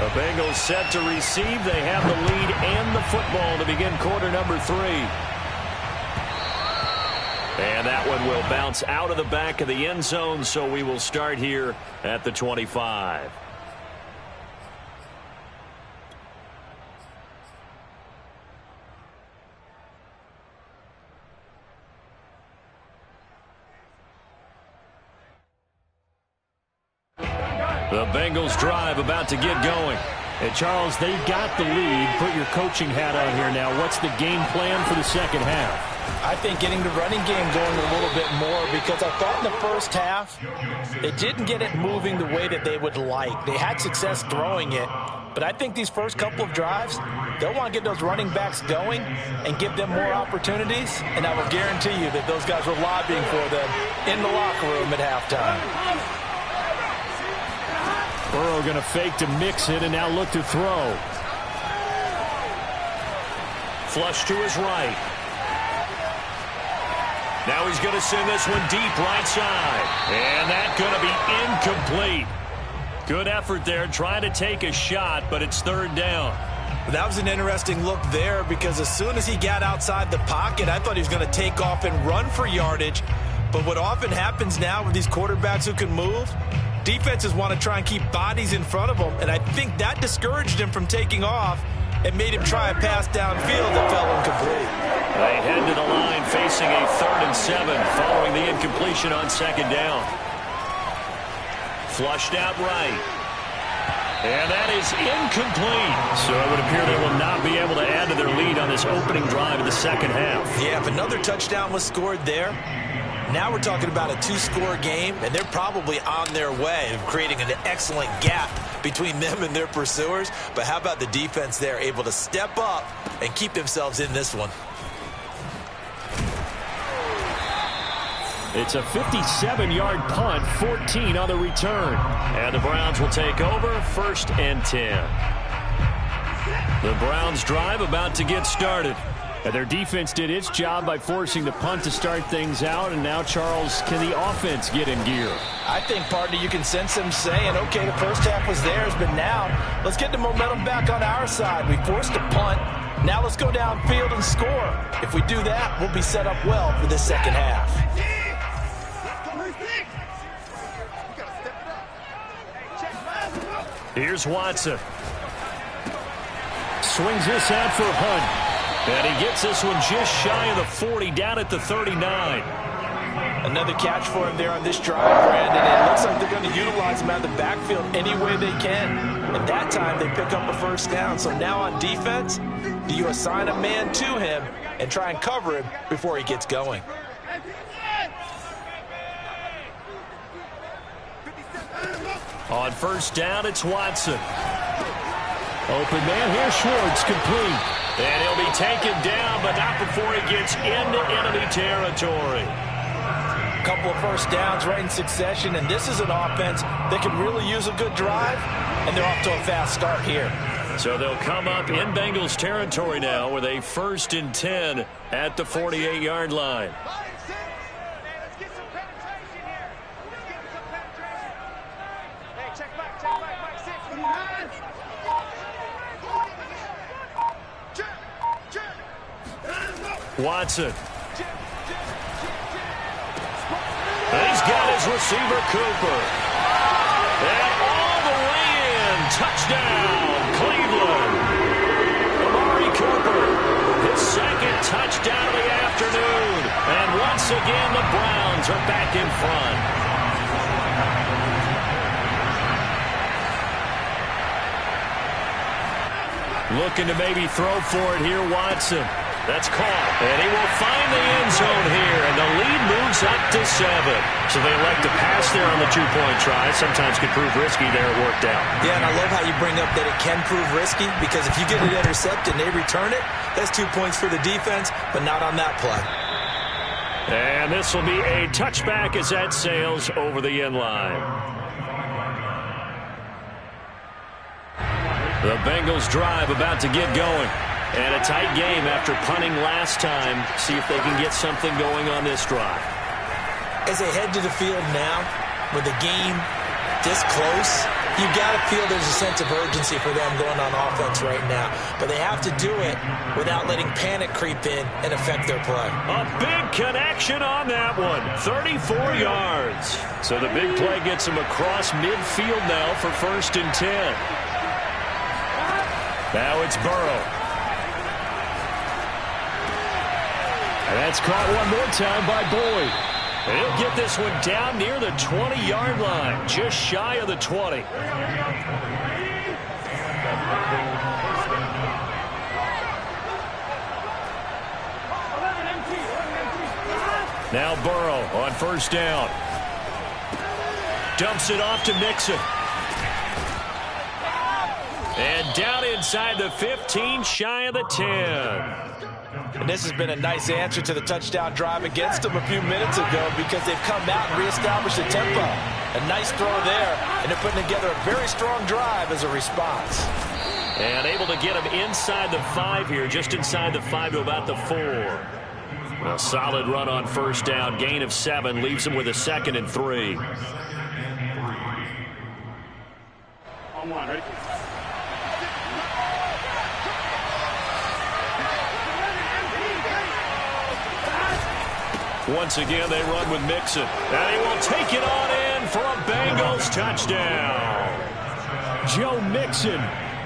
The Bengals set to receive. They have the lead and the football to begin quarter number 3. And that one will bounce out of the back of the end zone, so we will start here at the 25. The Bengals drive about to get going. Hey, Charles, they got the lead. Put your coaching hat on here now. What's the game plan for the second half? I think getting the running game going a little bit more, because I thought in the first half they didn't get it moving the way that they would like. They had success throwing it, but I think these first couple of drives, they'll want to get those running backs going and give them more opportunities, and I will guarantee you that those guys were lobbying for them in the locker room at halftime. Burrow going to fake to mix it and now look to throw. Flush to his right. Now he's going to send this one deep right side. And that's going to be incomplete. Good effort there trying to take a shot, but it's third down. That was an interesting look there, because as soon as he got outside the pocket, I thought he was going to take off and run for yardage. But what often happens now with these quarterbacks who can move, defenses want to try and keep bodies in front of them, and I think that discouraged him from taking off and made him try a pass downfield that fell incomplete. They head to the line facing a 3rd and 7 following the incompletion on second down. Flushed out right. And that is incomplete. So it would appear they will not be able to add to their lead on this opening drive of the second half. Yeah, if another touchdown was scored there, now we're talking about a 2-score game, and they're probably on their way of creating an excellent gap between them and their pursuers. But how about the defense there, able to step up and keep themselves in this one? It's a 57-yard punt, 14 on the return. And the Browns will take over, 1st and 10. The Browns drive about to get started. And their defense did its job by forcing the punt to start things out. And now, Charles, can the offense get in gear? I think, partner, you can sense them saying, okay, the first half was theirs, but now let's get the momentum back on our side. We forced a punt. Now let's go downfield and score. If we do that, we'll be set up well for this second half. Here's Watson. Swings this out for Hunt. And he gets this one just shy of the 40, down at the 39. Another catch for him there on this drive, Brandon. It looks like they're going to utilize him out of the backfield any way they can. And that time they pick up a first down. So now on defense, do you assign a man to him and try and cover him before he gets going? On first down, it's Watson. Open man here, Schwartz, complete. And he'll be taken down, but not before he gets into enemy territory. A couple of first downs right in succession, and this is an offense that can really use a good drive, and they're off to a fast start here. So they'll come up in Bengals territory now with a 1st and 10 at the 48-yard line. Watson. He's got his receiver, Cooper. And all the way in. Touchdown, Cleveland. Amari Cooper, his 2nd touchdown of the afternoon. And once again, the Browns are back in front. Looking to maybe throw for it here, Watson. That's caught, and he will find the end zone here, and the lead moves up to 7. So they elect to pass there on the 2-point try. Sometimes could prove risky there. It worked out. Yeah, and I love how you bring up that it can prove risky, because if you get it intercepted and they return it, that's 2 points for the defense, but not on that play. And this will be a touchback as that sails over the end line. The Bengals drive about to get going. And a tight game after punting last time. See if they can get something going on this drive. As they head to the field now, with the game this close, You got to feel there's a sense of urgency for them going on offense right now. But they have to do it without letting panic creep in and affect their play. A big connection on that one. 34 yards. So the big play gets them across midfield now for 1st and 10. Now it's Burrow. And that's caught one more time by Boyd. And he'll get this one down near the 20-yard line, just shy of the 20. Now Burrow on 1st down. Dumps it off to Mixon. And down inside the 15, shy of the 10. And this has been a nice answer to the touchdown drive against them a few minutes ago because they've come out and reestablished the tempo. A nice throw there, and they're putting together a very strong drive as a response. And able to get him inside the 5 here, just inside the 5 to about the 4. A solid run on 1st down, gain of 7, leaves him with a 2nd and 3. On 1, right? Once again, they run with Mixon. And he will take it on in for a Bengals touchdown. Joe Mixon,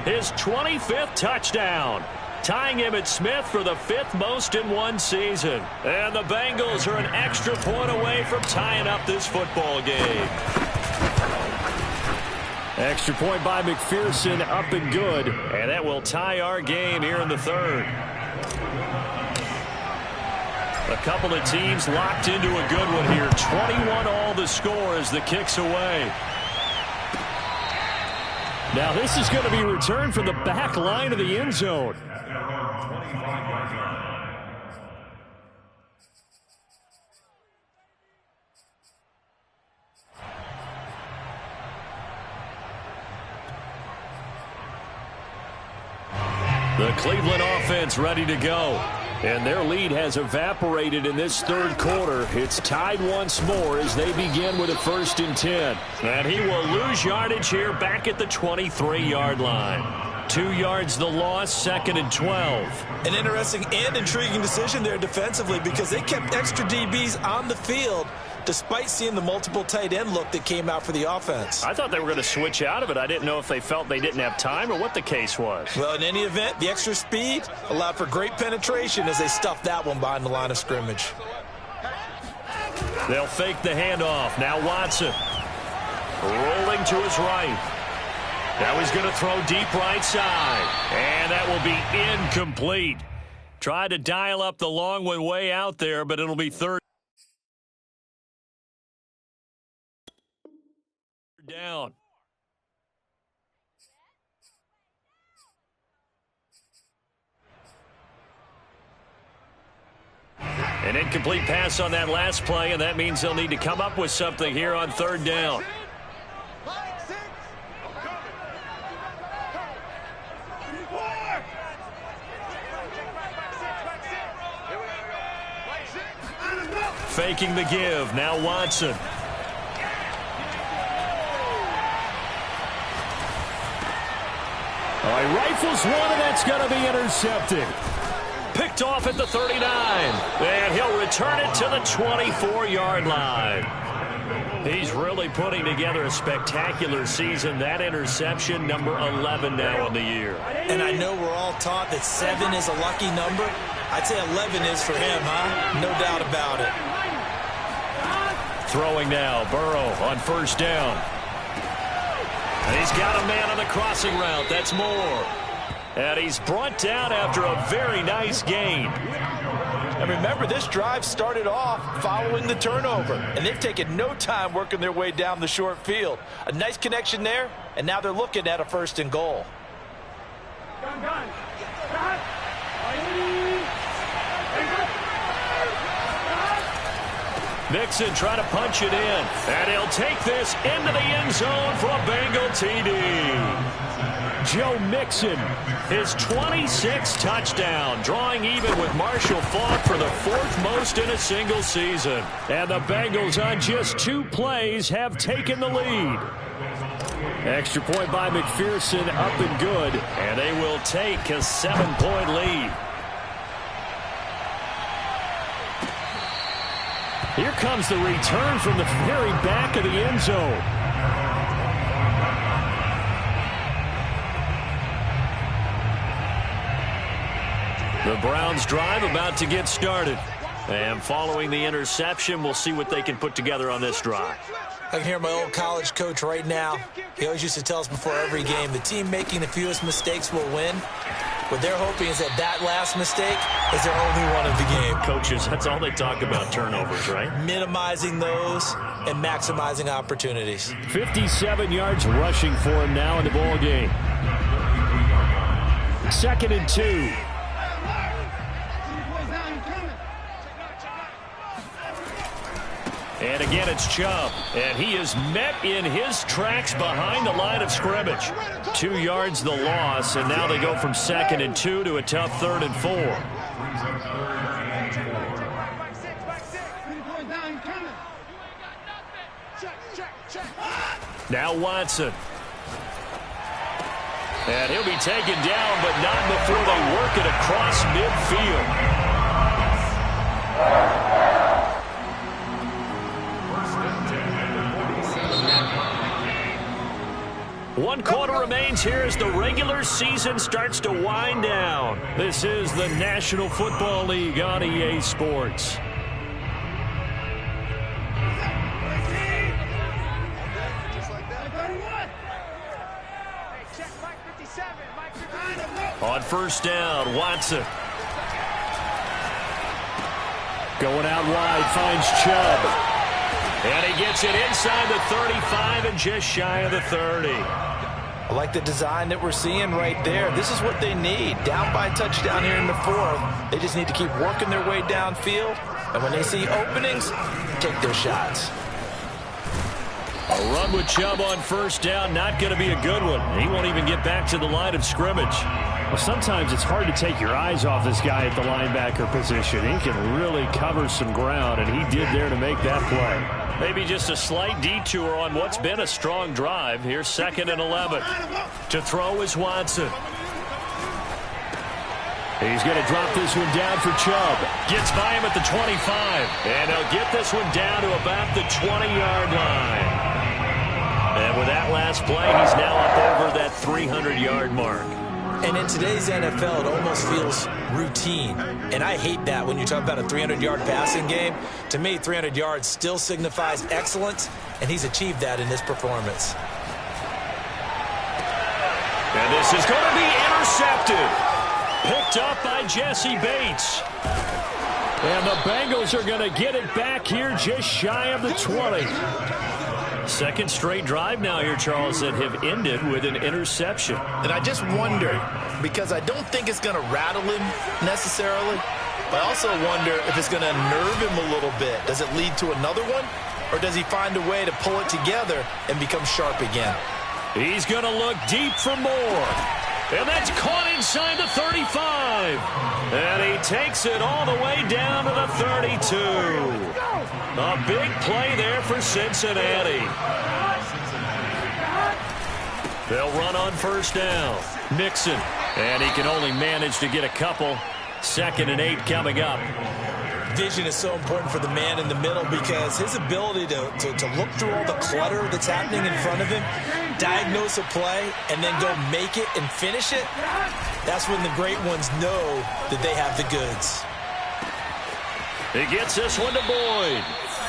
his 25th touchdown, tying Emmitt Smith for the 5th most in one season. And the Bengals are an extra point away from tying up this football game. Extra point by McPherson, up and good. And that will tie our game here in the 3rd. A couple of teams locked into a good one here. 21 all the score as the kick's away. Now this is going to be returned from the back line of the end zone. The Cleveland offense ready to go. And their lead has evaporated in this 3rd quarter. It's tied once more as they begin with a 1st and 10. And he will lose yardage here back at the 23-yard line. 2 yards the loss, 2nd and 12. An interesting and intriguing decision there defensively because they kept extra DBs on the field despite seeing the multiple tight end look that came out for the offense. I thought they were going to switch out of it. I didn't know if they felt they didn't have time or what the case was. Well, in any event, the extra speed allowed for great penetration as they stuffed that one behind the line of scrimmage. They'll fake the handoff. Now Watson rolling to his right. Now he's going to throw deep right side. And that will be incomplete. Tried to dial up the long one way out there, but it'll be 3rd down. An incomplete pass on that last play, and that means they'll need to come up with something here on 3rd down. Faking the give. Now Watson. All right, rifles one, and that's going to be intercepted. Picked off at the 39. And he'll return it to the 24-yard line. He's really putting together a spectacular season. That interception, number 11 now on the year. And I know we're all taught that 7 is a lucky number. I'd say 11 is for him, huh? No doubt about it. Throwing now, Burrow on 1st down. And he's got a man on the crossing route. That's Moore. And he's brought down after a very nice gain. And remember, this drive started off following the turnover. And they've taken no time working their way down the short field. A nice connection there, and now they're looking at a 1st and goal. Mixon trying to punch it in. And he'll take this into the end zone for a Bengal TD. Joe Mixon, his 26th touchdown, drawing even with Marshall Faulk for the 4th most in a single season. And the Bengals on just 2 plays have taken the lead. Extra point by McPherson, up and good. And they will take a 7-point lead. Here comes the return from the very back of the end zone. The Browns drive about to get started. And following the interception, we'll see what they can put together on this drive. I can hear my old college coach right now. He always used to tell us before every game, the team making the fewest mistakes will win. What they're hoping is that last mistake is their only one of the game. Coaches, that's all they talk about, turnovers, right? Minimizing those and maximizing opportunities. 57 yards rushing for him now in the ball game. 2nd and 2. And again, it's Chubb. And he is met in his tracks behind the line of scrimmage. 2 yards the loss, and now they go from 2nd and 2 to a tough 3rd and 4. Now Watson. And he'll be taken down, but not before they work it across midfield. One quarter remains here as the regular season starts to wind down. This is the National Football League on EA Sports. On first down, Watson. Going out wide, finds Chubb. And he gets it inside the 35 and just shy of the 30. I like the design that we're seeing right there. This is what they need. Down by a touchdown here in the 4th. They just need to keep working their way downfield. And when they see openings, take their shots. A run with Chubb on first down, not going to be a good one. He won't even get back to the line of scrimmage. Well, sometimes it's hard to take your eyes off this guy at the linebacker position. He can really cover some ground, and he did there to make that play. Maybe just a slight detour on what's been a strong drive. Here's 2nd and 11. To throw is Watson. He's going to drop this one down for Chubb. Gets by him at the 25. And he'll get this one down to about the 20-yard line. And with that last play, he's now up over that 300-yard mark. And in today's NFL, it almost feels routine. And I hate that when you talk about a 300-yard passing game. To me, 300 yards still signifies excellence, and he's achieved that in this performance. And this is going to be intercepted. Picked up by Jesse Bates. And the Bengals are going to get it back here just shy of the 20. Second straight drive now here, Charles, that have ended with an interception. And I just wonder, because I don't think it's going to rattle him necessarily, but I also wonder if it's going to nerve him a little bit. Does it lead to another one, or does he find a way to pull it together and become sharp again? He's going to look deep for more. And that's caught inside the 35. And he takes it all the way down to the 32. A big play there for Cincinnati. They'll run on first down. Mixon. And he can only manage to get a couple. 2nd and 8 coming up. Vision is so important for the man in the middle because his ability to look through all the clutter that's happening in front of him, diagnose a play, and then go make it and finish it, that's when the great ones know that they have the goods. He gets this one to Boyd.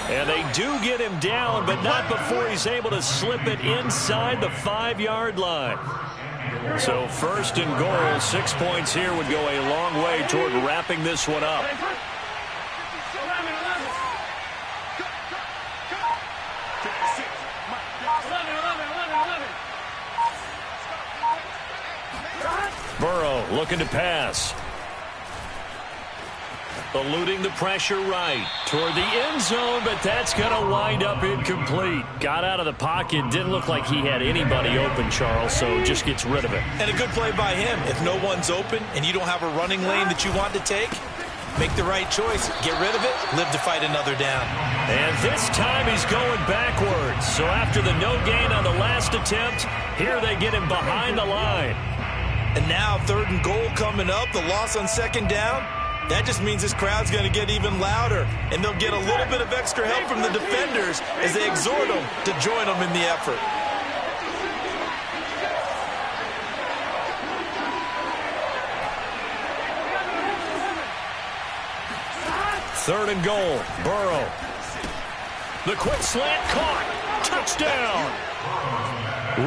And they do get him down, but not before he's able to slip it inside the 5-yard line. So 1st and goal, 6 points here would go a long way toward wrapping this one up. Burrow looking to pass. Eluding the pressure right toward the end zone, but that's going to wind up incomplete. Got out of the pocket. Didn't look like he had anybody open, Charles, so just gets rid of it. And a good play by him. If no one's open and you don't have a running lane that you want to take, make the right choice. Get rid of it. Live to fight another down. And this time he's going backwards. So after the no gain on the last last attempt. Here they get him behind the line. And now 3rd and goal coming up. The loss on 2nd down. That just means this crowd's going to get even louder. And they'll get a little bit of extra help from the defenders as they exhort them to join them in the effort. Third and goal. Burrow. The quick slant caught. Touchdown.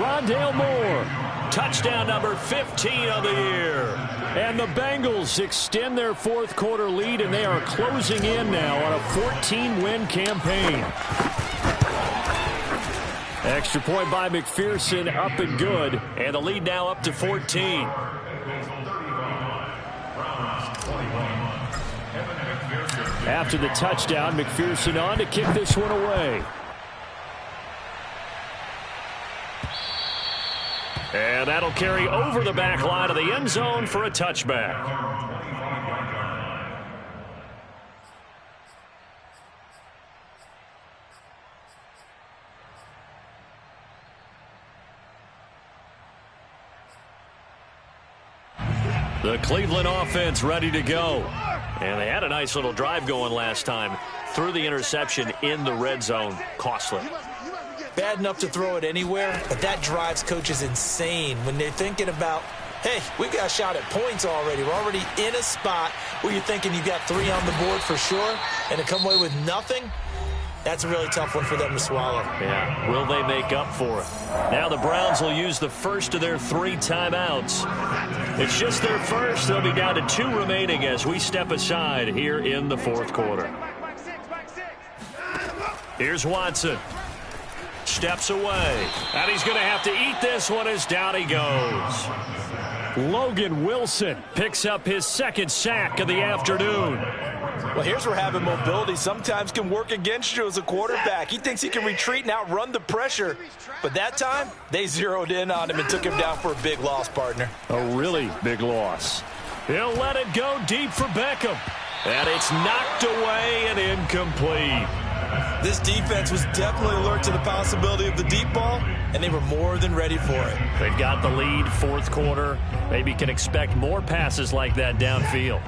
Rondale Moore. Touchdown number 15 of the year. And the Bengals extend their 4th quarter lead, and they are closing in now on a 14-win campaign. Extra point by McPherson, up and good. And the lead now up to 14. After the touchdown, McPherson on to kick this one away. And that'll carry over the back line of the end zone for a touchback. The Cleveland offense ready to go. And they had a nice little drive going last time. Threw the interception in the red zone. Costly. Bad enough to throw it anywhere, but that drives coaches insane when they're thinking about, hey, we got a shot at points already. We're already in a spot where you're thinking you got 3 on the board for sure, and to come away with nothing, that's a really tough one for them to swallow. Yeah, will they make up for it? Now the Browns will use the first of their 3 timeouts. It's just their first. They'll be down to 2 remaining as we step aside here in the 4th quarter. Here's Watson. Steps away. And he's going to have to eat this one as down he goes. Logan Wilson picks up his 2nd sack of the afternoon. Well, here's where having mobility sometimes can work against you as a quarterback. He thinks he can retreat and outrun the pressure. But that time, they zeroed in on him and took him down for a big loss, partner. A really big loss. He'll let it go deep for Beckham. And it's knocked away and incomplete. This defense was definitely alert to the possibility of the deep ball, and they were more than ready for it. They've got the lead, 4th quarter. Maybe can expect more passes like that downfield.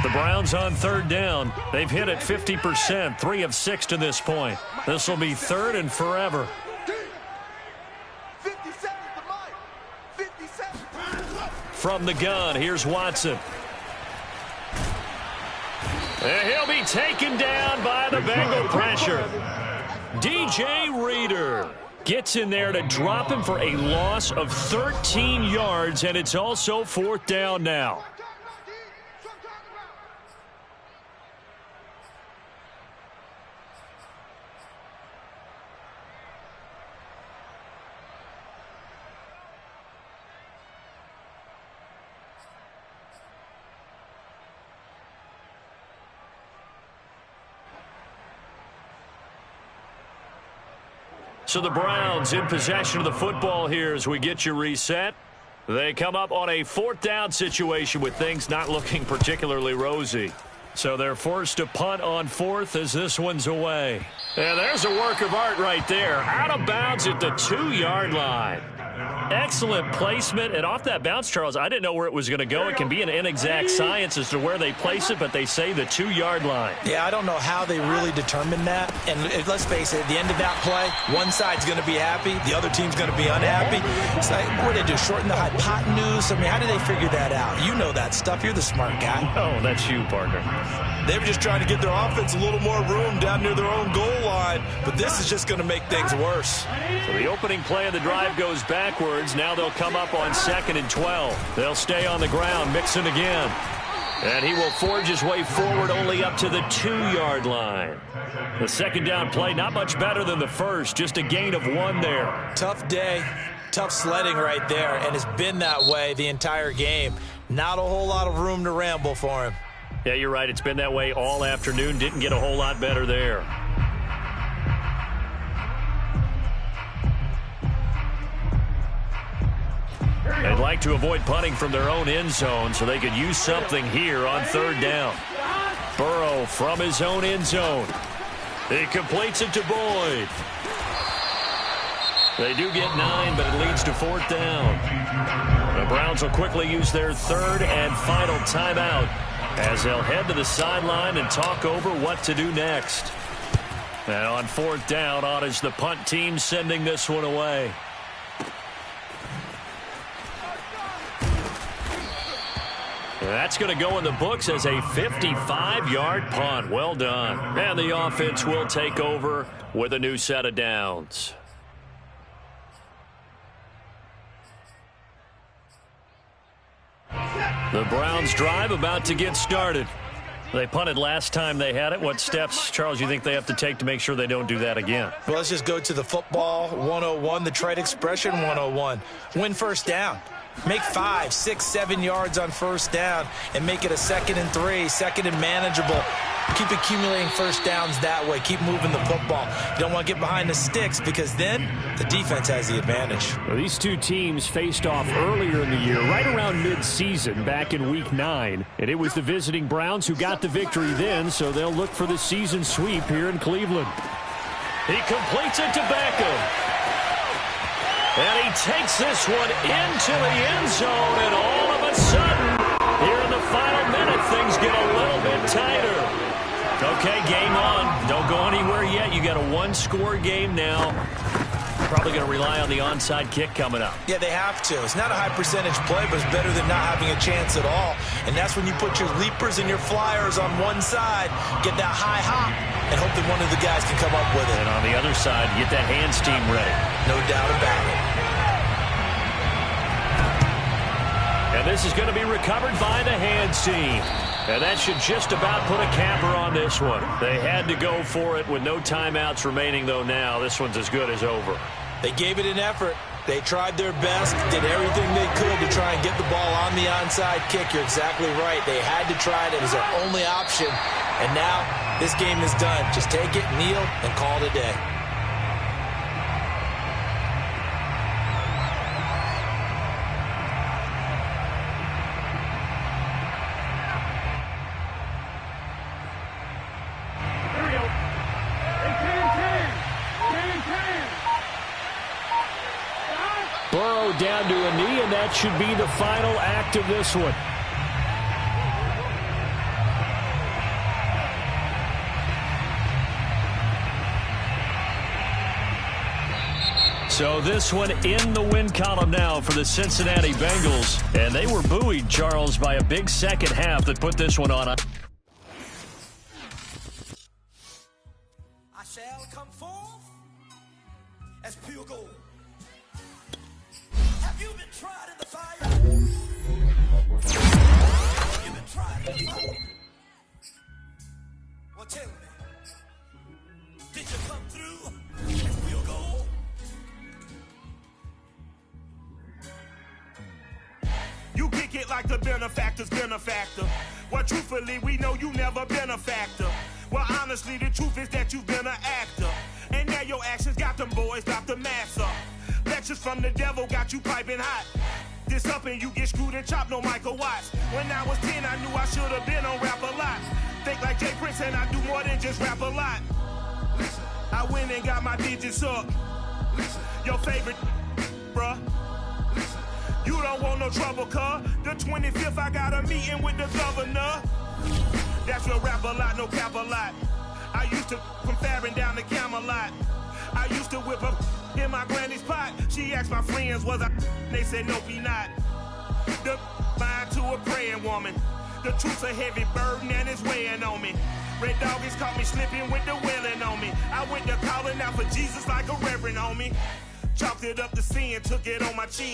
The Browns on 3rd down. They've hit it 50%, 3 of 6 to this point. This will be 3rd and forever. 50 seconds to Mike. 50 seconds. From the gun, here's Watson. And he'll be taken down by the Bengal pressure. DJ Reader gets in there to drop him for a loss of 13 yards, and it's also 4th down now. So the Browns in possession of the football here as we get you reset. They come up on a 4th down situation with things not looking particularly rosy. So they're forced to punt on 4th as this one's away. And there's a work of art right there. Out of bounds at the 2-yard line. Excellent placement. And off that bounce, Charles, I didn't know where it was going to go. It can be an inexact science as to where they place it, but they say the 2-yard line. Yeah, I don't know how they really determined that. And let's face it, at the end of that play, one side's going to be happy, the other team's going to be unhappy. It's like, what do they do, shorten the hypotenuse? I mean, how do they figure that out? You know that stuff. You're the smart guy. Oh, that's you, partner. They were just trying to get their offense a little more room down near their own goal line, but this is just going to make things worse. So the opening play of the drive goes backwards. Now they'll come up on 2nd and 12. They'll stay on the ground, Mixon again. And he will forge his way forward only up to the 2-yard line. The 2nd down play, not much better than the first, just a gain of 1 there. Tough day, tough sledding right there, and it's been that way the entire game. Not a whole lot of room to ramble for him. Yeah, you're right. It's been that way all afternoon. Didn't get a whole lot better there. They'd like to avoid punting from their own end zone so they could use something here on 3rd down. Burrow from his own end zone. He completes it to Boyd. They do get 9, but it leads to 4th down. The Browns will quickly use their 3rd and final timeout as they'll head to the sideline and talk over what to do next. And on 4th down, on is the punt team sending this one away. That's going to go in the books as a 55-yard punt. Well done. And the offense will take over with a new set of downs. The Browns drive about to get started. They punted last time they had it. What steps, Charles, you think they have to take to make sure they don't do that again? Well, let's just go to the football 101, the trade expression 101. Win first down. Make 5, 6, 7 yards on first down and make it a 2nd and 3, 2nd and manageable. Keep accumulating first downs that way. Keep moving the football. You don't want to get behind the sticks because then the defense has the advantage. Well, these two teams faced off earlier in the year, right around mid-season, back in Week 9. And it was the visiting Browns who got the victory then, so they'll look for the season sweep here in Cleveland. He completes it to Beckham. And he takes this one into the end zone, and all of a sudden, here in the final minute, things get a little bit tighter. Okay, game on. Don't go anywhere yet. You got a one-score game now. Probably going to rely on the onside kick coming up. Yeah, they have to. It's not a high percentage play, but it's better than not having a chance at all. And that's when you put your leapers and your flyers on one side, get that high hop, and hope that one of the guys can come up with it. And on the other side, get that hands team ready. No doubt about it. And this is going to be recovered by the hands team. And that should just about put a capper on this one. They had to go for it with no timeouts remaining, though now. This one's as good as over. They gave it an effort. They tried their best, did everything they could to try and get the ball on the onside kick. You're exactly right. They had to try it. It was their only option. And now this game is done. Just take it, kneel, and call it a day. Burrow down to a knee, and that should be the final act of this one. So this one in the win column now for the Cincinnati Bengals. And they were buoyed, Charles, by a big second half that put this one on. I shall come forth as pure gold. Have you been tried in the fire? Have you been tried in the fire? Well, tell me, did you come through as pure gold? You kick it like the benefactor's benefactor. Well, truthfully, we know you never been a factor. Well, honestly, the truth is that you've been an actor. And now your actions got them boys, got the mass up. Lectures from the devil got you piping hot. This up and you get screwed and chopped, no Michael Watts. When I was 10, I knew I should have been on Rap a Lot. Think like Jay Prince and I do more than just rap a lot. Listen, I went and got my digits up. Listen, your favorite, bruh. Listen, you don't want no trouble, cuz. The 25th, I got a meeting with the governor. That's your rap a lot, no cap a lot. I used to from Farron down to Camelot. I used to whip up in my granny's pot. She asked my friends, was I? They said, nope, he not. The mind to a praying woman. The truth's a heavy burden and it's weighing on me. Red doggies caught me slipping with the wailing on me. I went to calling out for Jesus like a reverend homie. Chopped it up to sin, took it on my chin.